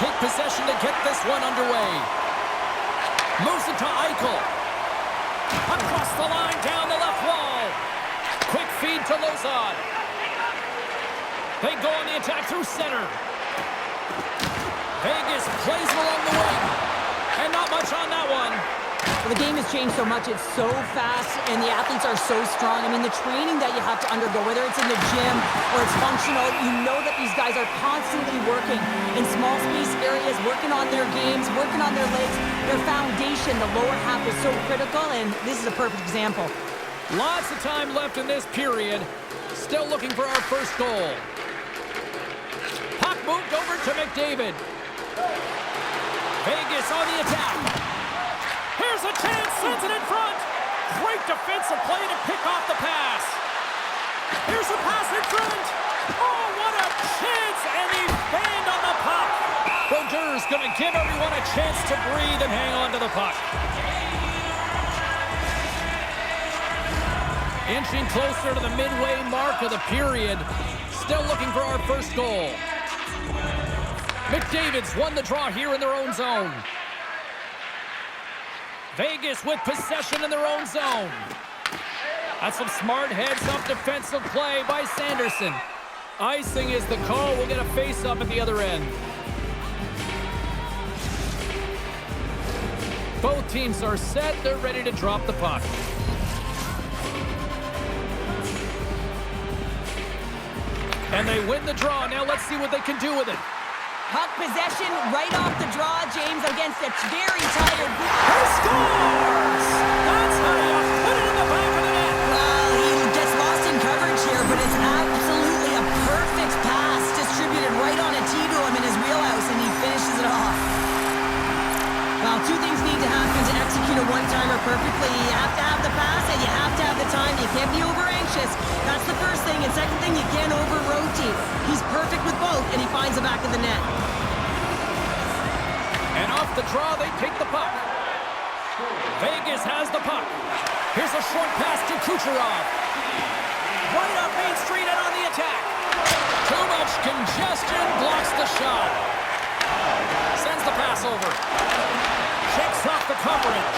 take possession to get this one underway. Moves it to Eichel. Across the line, down the left wall. Quick feed to Lozad. They go on the attack through center. Vegas plays along the wing. And not much on that one. Well, the game has changed so much. It's so fast, and the athletes are so strong. I mean, the training that you have to undergo, whether it's in the gym or it's functional, you know that these guys are constantly working in small space areas, working on their games, working on their legs. Their foundation, the lower half, is so critical, and this is a perfect example. Lots of time left in this period. Still looking for our first goal. Puck moved over to McDavid. Vegas on the attack. Here's a chance, sends it in front. Great defensive play to pick off the pass. Here's a pass in front. Oh, what a chance, and he banged on the puck. Brodeurs going to give everyone a chance to breathe and hang on to the puck. Inching closer to the midway mark of the period. Still looking for our first goal. McDavid's won the draw here in their own zone. Vegas with possession in their own zone. That's some smart heads-up defensive play by Sanderson. Icing is the call. We'll get a face-up at the other end. Both teams are set. They're ready to drop the puck. And they win the draw. Now let's see what they can do with it. Puck possession right off the draw, James, against a very tired... He scores! That's how you put it in the back of the net. Well, he gets lost in coverage here, but it's absolutely a perfect pass distributed right on a tee to him in his wheelhouse, and he finishes it off. Well, two things need to happen to execute a one-timer perfectly. You have to have the pass, and you have to have the time. You can't be over-anxious. That's the first thing. And second thing, you can't over-rotate. He's perfect with both, and he finds the back of the net. And off the draw, they take the puck. Vegas has the puck. Here's a short pass to Kucherov. Right up Main Street and on the attack. Too much congestion, blocks the shot. Sends the pass over. Checks off the coverage.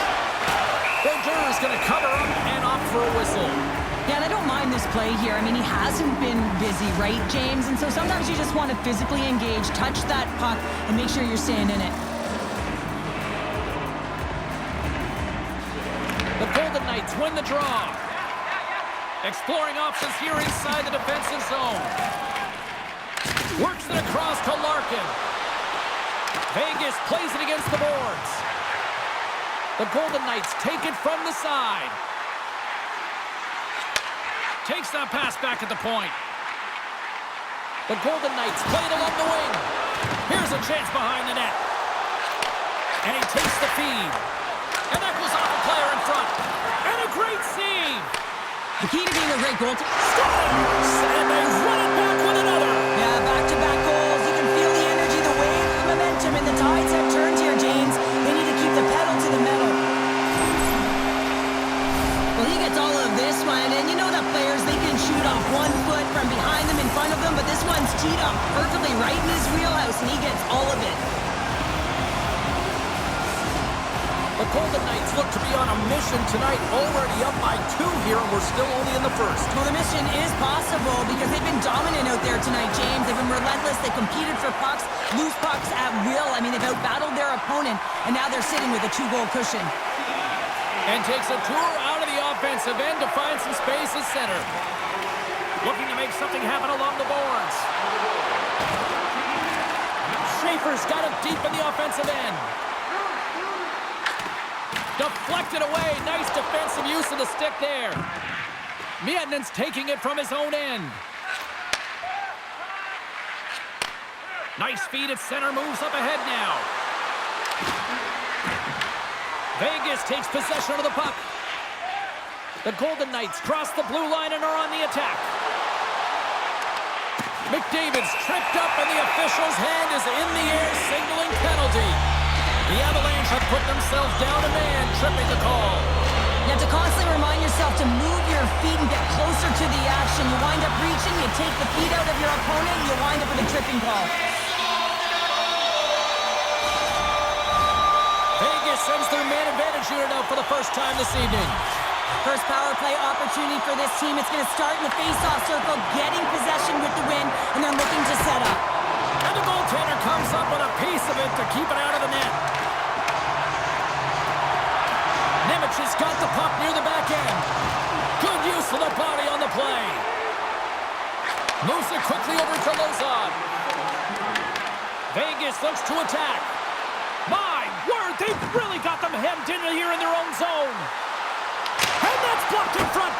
Brodeurs going to cover up and opt for a whistle. Yeah, and I don't mind this play here. I mean, he hasn't been busy, right, James? And so sometimes you just want to physically engage, touch that puck, and make sure you're staying in it. The Golden Knights win the draw. Exploring options here inside the defensive zone. Works it across to Larkin. Vegas plays it against the boards. The Golden Knights take it from the side. Takes that pass back at the point. The Golden Knights play it along the wing. Here's a chance behind the net. And he takes the feed. And that goes off a player in front. And a great save. The key to being a great goaltender. Scores! And they run it back with another. Yeah, back-to-back goals. You can feel the energy, the wave, the momentum, and the tides have turned here, James. They need to keep the pedal to the metal. Well, he gets all of this one, and you know that players, they can shoot off 1 foot from behind them, in front of them, but this one's teed up perfectly right in his wheelhouse, and he gets all of it. The Golden Knights look to be on a mission tonight, already up by 2 here, and we're still only in the first. Well, the mission is possible because they've been dominant out there tonight, James. They've been relentless. They competed for pucks, loose pucks at will. I mean, they've outbattled their opponent, and now they're sitting with a 2-goal cushion. And takes a tour out of the offensive end to find some space at center. Looking to make something happen along the boards. Schaefer's got it deep in the offensive end. Deflected away. Nice defensive use of the stick there. Miettinen's taking it from his own end. Nice feed at center. Moves up ahead now. Vegas takes possession of the puck. The Golden Knights cross the blue line and are on the attack. McDavid's tripped up and the official's hand is in the air, signaling penalty. The Avalanche have put themselves down a man, tripping the call. You have to constantly remind yourself to move your feet and get closer to the action. You wind up reaching, you take the feet out of your opponent, and you wind up with a tripping call. sends their man advantage unit out for the first time this evening. First power play opportunity for this team. It's going to start in the face-off circle, getting possession with the win, and they're looking to set up. And the goaltender comes up with a piece of it to keep it out of the net. Nemec has got the puck near the back end. Good use of the body on the play. Moves it quickly over to Lozon. Vegas looks to attack. My word, they've really got them hemmed in here in their own zone. And that's blocked in front.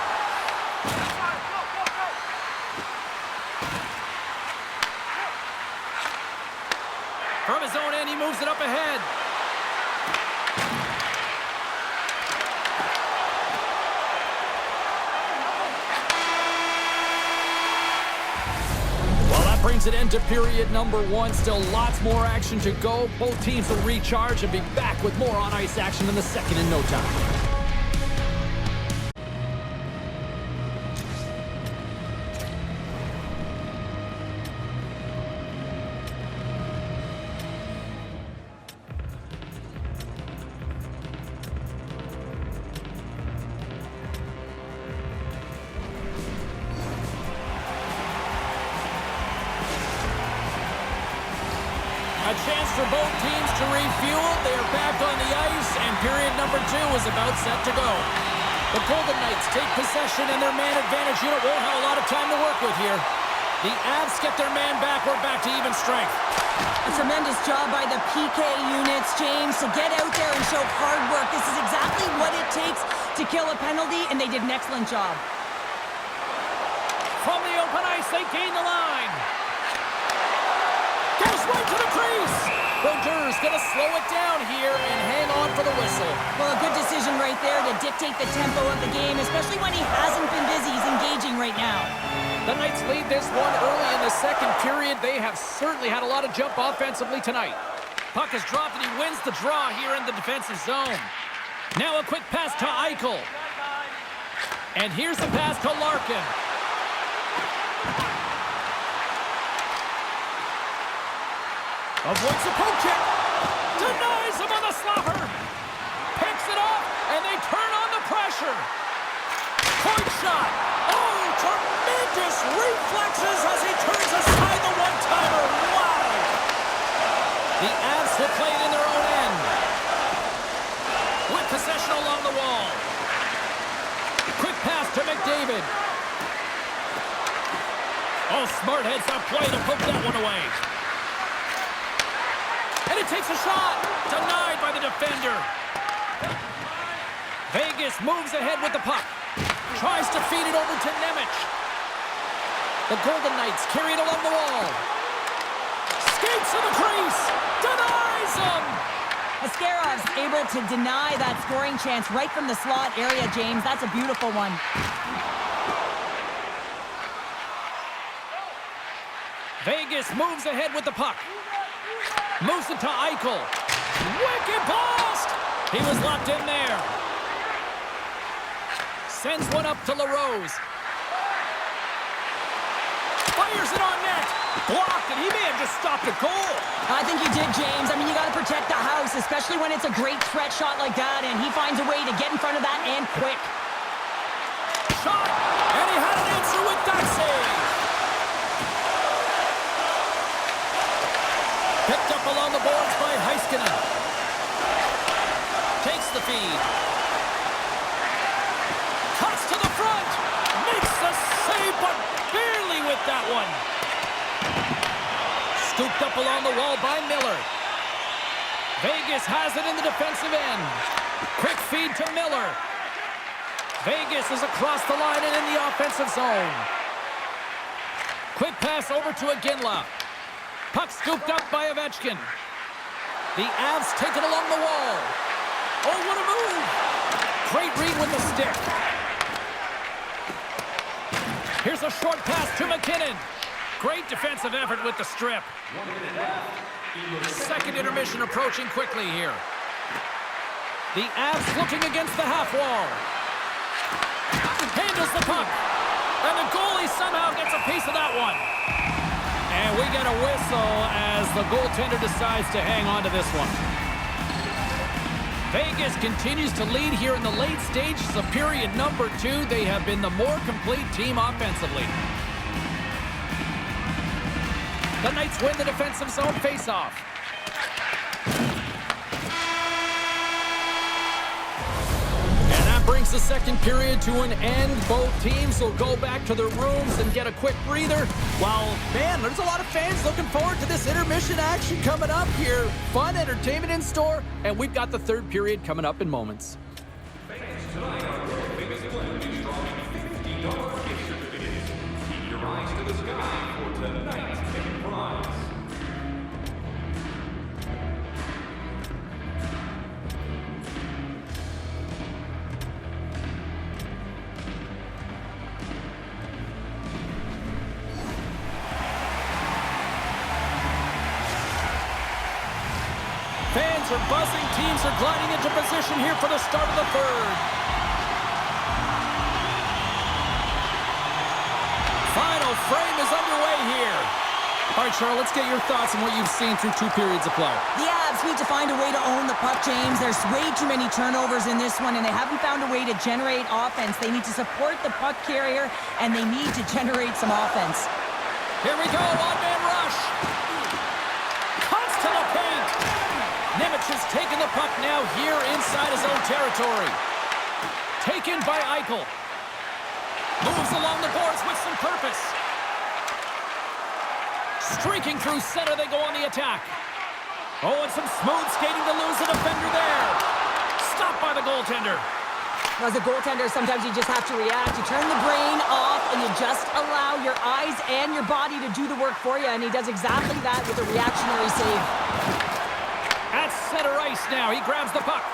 From his own end, he moves it up ahead. Well, that brings an end to period number one. Still lots more action to go. Both teams will recharge and be back with more on-ice action in the second in no time. A chance for both teams to refuel. They are back on the ice, and period number two is about set to go. The Golden Knights take possession, and their man advantage unit won't have a lot of time to work with here. The Avs get their man back. We're back to even strength. A tremendous job by the PK units, James, to get out there and show hard work. This is exactly what it takes to kill a penalty, and they did an excellent job. From the open ice, they gain the line. Goes right to the crease. Brodeurs going to slow it down here and hang on for the whistle. Well, a good decision right there to dictate the tempo of the game, especially when he hasn't been busy. He's engaging right now. The Knights lead this one early in the second period. They have certainly had a lot of jump offensively tonight. Puck is dropped and he wins the draw here in the defensive zone. Now a quick pass to Eichel. And here's the pass to Larkin. Avoids the poke check. Denies him on the slapper. Picks it up, and they turn on the pressure. Point shot. Oh, tremendous reflexes as he turns aside the one-timer. Wow. The Avs will play it in their own end. With possession along the wall. Quick pass to McDavid. Oh, smart heads-up play to poke that one away. And it takes a shot. Denied by the defender. Vegas moves ahead with the puck. Tries to feed it over to Nemec. The Golden Knights carry it along the wall. Skates to the crease. Denies him. Ascarov's able to deny that scoring chance right from the slot area, James. That's a beautiful one. Vegas moves ahead with the puck. Moves it to Eichel. Wicked blast! He was locked in there. Sends one up to LaRose. Fires it on net. Blocked, and he may have just stopped a goal. I think he did, James. I mean, you got to protect the house, especially when it's a great threat shot like that, and he finds a way to get in front of that and quick. Shot, and he had an answer with that save. Picked up along the boards by Heiskanen. Takes the feed. Cuts to the front. Makes the save, but barely with that one. Scooped up along the wall by Miller. Vegas has it in the defensive end. Quick feed to Miller. Vegas is across the line and in the offensive zone. Quick pass over to Iginla. Puck scooped up by Ovechkin. The Avs take it along the wall. Oh, what a move! Great read with the stick. Here's a short pass to McKinnon. Great defensive effort with the strip. Second intermission approaching quickly here. The Avs looking against the half wall. Handles the puck. And the goalie somehow gets a piece of that one. And we get a whistle as the goaltender decides to hang on to this one. Vegas continues to lead here in the late stages of period number 2. They have been the more complete team offensively. The Knights win the defensive zone faceoff. And that brings the second period to an end. Both teams will go back to their rooms and get a quick breather. While, man, there's a lot of fans looking forward to this intermission action coming up here. Fun entertainment in store, and we've got the third period coming up in moments. Fans are buzzing. Teams are gliding into position here for the start of the third. Final frame is underway here. All right, Charlotte, let's get your thoughts on what you've seen through 2 periods of play. The Avs need to find a way to own the puck, James. There's way too many turnovers in this one, and they haven't found a way to generate offense. They need to support the puck carrier, and they need to generate some offense. Here we go, one-man rush. Cuts to the paint. Nemec has taken the puck now here inside his own territory. Taken by Eichel. Moves along the boards with some purpose. Streaking through center, they go on the attack. Oh, and some smooth skating to lose a defender there. Stopped by the goaltender. As a goaltender, sometimes you just have to react. You turn the brain off, and you just allow your eyes and your body to do the work for you, and he does exactly that with a reactionary save. At center ice now, he grabs the puck.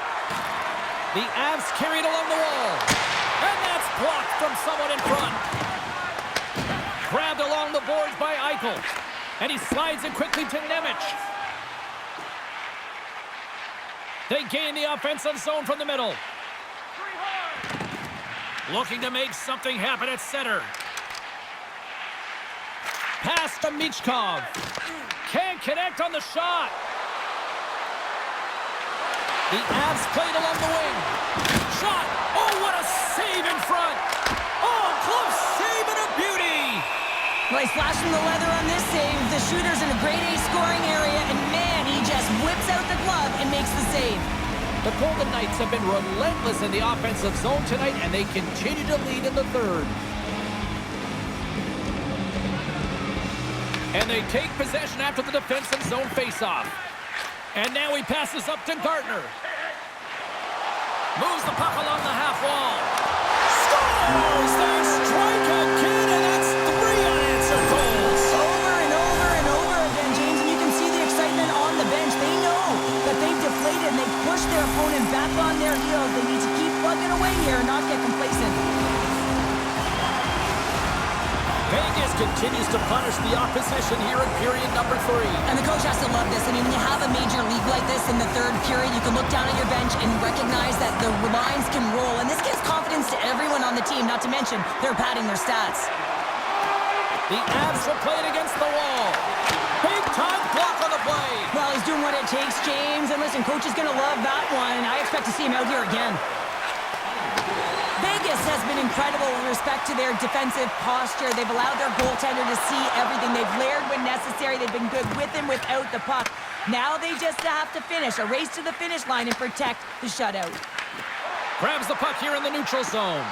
The Avs carried along the wall. And that's blocked from someone in front. Grabbed along the boards by Eichel. And he slides it quickly to Nemec. They gain the offensive zone from the middle. Looking to make something happen at center. Pass to Michkov. Can't connect on the shot. The Avs played along the wing. Shot. Oh, what a save in front. Oh, close save and a beauty. Well, he's flashing the leather on this save. The shooter's in a grade A scoring area, and man, he just whips out the glove and makes the save. The Golden Knights have been relentless in the offensive zone tonight, and they continue to lead in the third. And they take possession after the defensive zone faceoff. And now he passes up to Gardner. Moves the puck along the half wall. Scores! They strike again, and that's 3 unanswered goals. Over and over and over again, James, and you can see the excitement on the bench. They know that they've deflated, and they push their opponent back on their heels. They need to keep plugging away here and not get complacent. Vegas continues to punish the opposition here in period number 3. And the coach has to love this. I mean, when you have a major league like this in the third period, you can look down at your bench and recognize that the lines can roll. And this gives confidence to everyone on the team, not to mention they're padding their stats. The Avs will play it against the wall. Big time block on the play. Well, he's doing what it takes, James. And listen, coach is going to love that one. I expect to see him out here again. Vegas has been incredible with respect to their defensive posture. They've allowed their goaltender to see everything. They've layered when necessary. They've been good with and without the puck. Now they just have to finish. A race to the finish line and protect the shutout. Grabs the puck here in the neutral zone.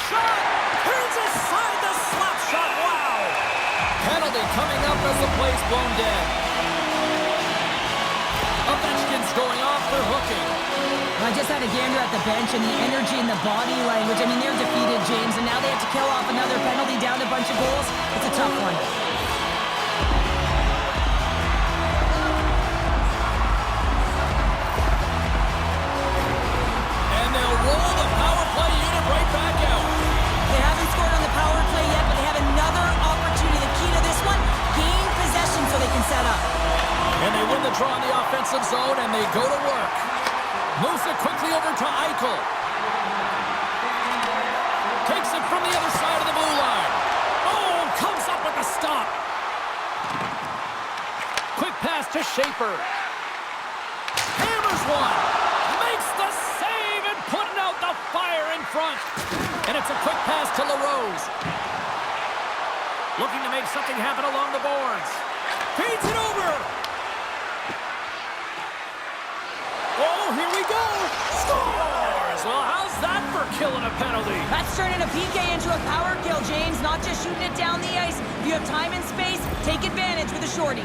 Shot! Here's aside the slap shot. Wow! Penalty coming up as the play's blown dead. Ovechkin's going off for hooking. I just had a gander at the bench, and the energy and the body language, I mean, they're defeated, James, and now they have to kill off another penalty down a bunch of goals. It's a tough one. And they'll roll the power play unit right back out. They haven't scored on the power play yet, but they have another opportunity. The key to this one, gain possession so they can set up. And they win the draw in the offensive zone, and they go to work. Moves it quickly over to Eichel. Takes it from the other side of the blue line. Oh, comes up with a stop. Quick pass to Schaefer. Hammers one. Makes the save and putting out the fire in front. And it's a quick pass to LaRose. Looking to make something happen along the boards. Feeds it over. Oh, here we go. Scores. Well, how's that for killing a penalty? That's turning a PK into a power kill, James. Not just shooting it down the ice. If you have time and space, take advantage with a shorty.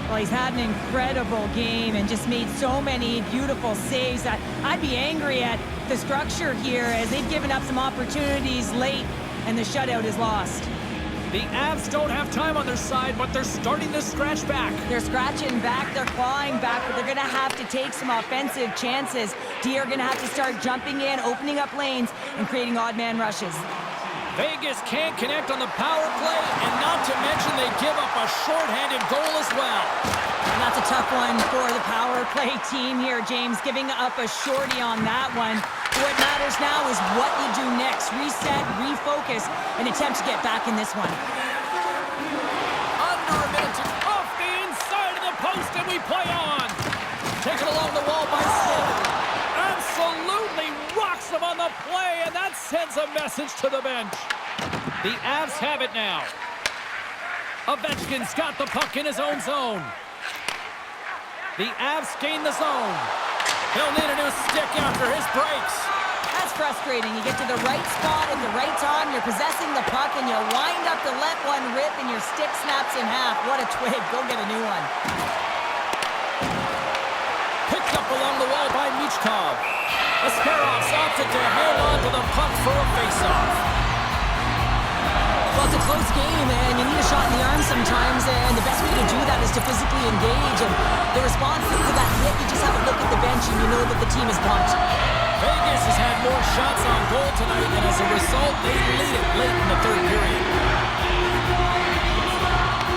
Well, he's had an incredible game and just made so many beautiful saves. I'd be angry at the structure here as they've given up some opportunities late and the shutout is lost. The Avs don't have time on their side, but they're starting to scratch back. They're scratching back, they're clawing back, but they're going to have to take some offensive chances. D are going to have to start jumping in, opening up lanes, and creating odd man rushes. Vegas can't connect on the power play, and not to mention they give up a shorthanded goal as well. And that's a tough one for the power play team here, James, giving up a shorty on that one. What matters now is what you do next. Reset, refocus, and attempt to get back in this one. Under a minute to off the inside of the post, and we play on. Taken along the wall by Smith. Absolutely rocks him on the play, and that sends a message to the bench. The Avs have it now. Ovechkin's got the puck in his own zone. The Avs gain the zone. He'll need a new stick after his breaks. That's frustrating. You get to the right spot at the right time, you're possessing the puck, and you wind up to let one rip, and your stick snaps in half. What a twig. Go get a new one. Picked up along the wall by Michkov. Asparov's opted to hang on to the puck for a faceoff. Well, it's a close game, and you need a shot in the arm sometimes, and the best way to do that is to physically engage. And the response to that hit, you just have a look at the bench, and you know that the team is pumped. Vegas has had more shots on goal tonight, and as a result, they lead it late in the third period.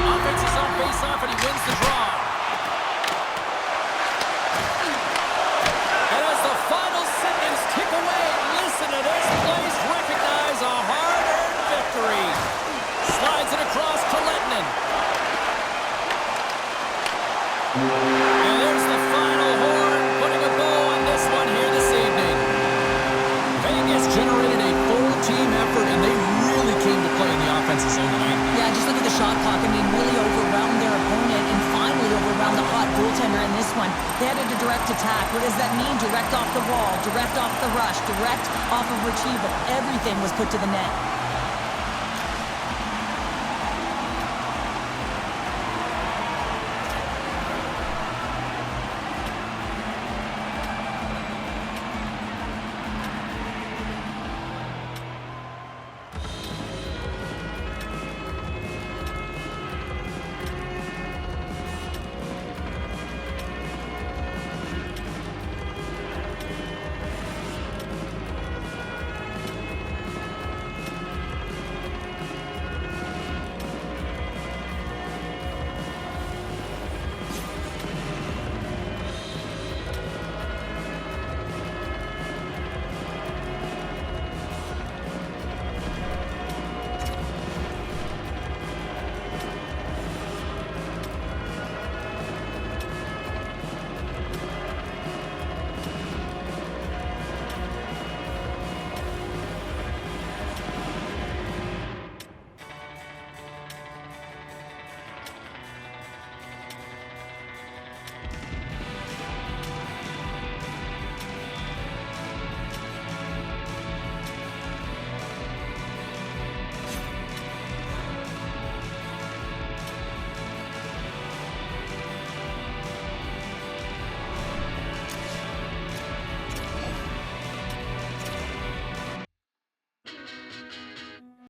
Offense is on face-off, and he wins the draw. And as the final seconds tick away, listen to this place recognize a hard-earned victory. Slides it across to Lettinen. And there's the final horn, putting a bow on this one here this evening. Vegas generated a full team effort, and they really came to play in the offensive zone tonight. Yeah, just look at the shot clock. I mean, really overwhelmed their opponent and finally overwhelmed the hot goaltender in this one. They had a direct attack. What does that mean? Direct off the wall, direct off the rush, direct off of retrieval. Everything was put to the net.